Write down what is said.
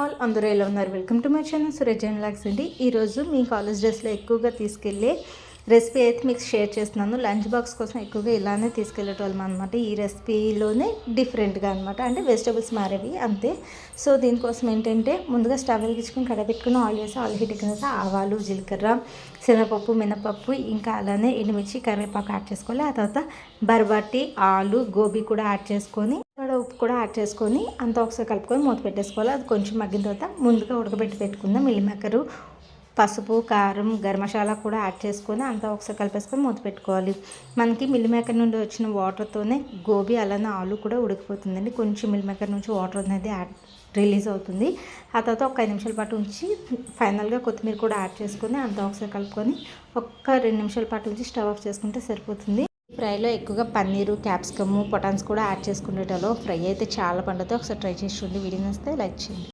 All అందరూ ఎలా ఉన్నారు? వెల్కమ్ టు మై ఛానల్ సురేజన్ లాక్స్ అండి. ఈరోజు మీ కాలేజ్ డ్రెస్లో ఎక్కువగా తీసుకెళ్ళే రెసిపీ అయితే మీకు షేర్ చేస్తున్నాను. లంచ్ బాక్స్ కోసం ఎక్కువగా ఇలానే తీసుకెళ్ళేటోళ్ళం అనమాట. ఈ రెసిపీలోనే డిఫరెంట్గా అనమాట, అంటే వెజిటబుల్స్ మారేవి అంతే. సో దీనికోసం ఏంటంటే ముందుగా స్టవ్ వెలిగించుకొని కడాయి పెట్టుకుని ఆయిల్ వేసి ఆయిల్ హీట్ ఎక్కిన తర్వాత ఆవాలు, జీలకర్ర, శనగపప్పు, మినపప్పు, ఇంకా అలానే ఎండుమిర్చి, కరివేపాకు యాడ్ చేసుకోవాలి. ఆ తర్వాత బర్బట్టి, ఆలు, గోబీ కూడా యాడ్ చేసుకొని ఉప్పు కూడా యాడ్ చేసుకొని అంతా ఒకసారి కలుపుకొని మూత పెట్టేసుకోవాలి. అది కొంచెం మగ్గిన తర్వాత ముందుగా ఉడకబెట్టి పెట్టుకుందాం మిల్ మేకరు, పసుపు, కారం, గరం మసాలా కూడా యాడ్ చేసుకొని అంతా ఒకసారి కలిపేసుకొని మూత పెట్టుకోవాలి. మనకి మిల్ మేకర్ నుండి వచ్చిన వాటర్తోనే గోబీ అలానే ఆలు కూడా ఉడికిపోతుందండి. కొంచెం మిల్ మేకర్ నుంచి వాటర్ అనేది రిలీజ్ అవుతుంది. ఆ తర్వాత ఒక 5 నిమిషాల పాటు ఉంచి ఫైనల్గా కొత్తిమీర కూడా యాడ్ చేసుకొని అంతా ఒకసారి కలుపుకొని ఒక్క 2 నిమిషాల పాటు ఉంచి స్టవ్ ఆఫ్ చేసుకుంటే సరిపోతుంది. ఫ్రైలో ఎక్కువగా పన్నీరు, క్యాప్సికమ్, పొటాన్స్ కూడా యాడ్ చేసుకునేటలో ఫ్రై అయితే చాలా పండుతుంది. ఒకసారి ట్రై చేసి చూడండి. వీడియో నచ్చితే లైక్ చేయండి.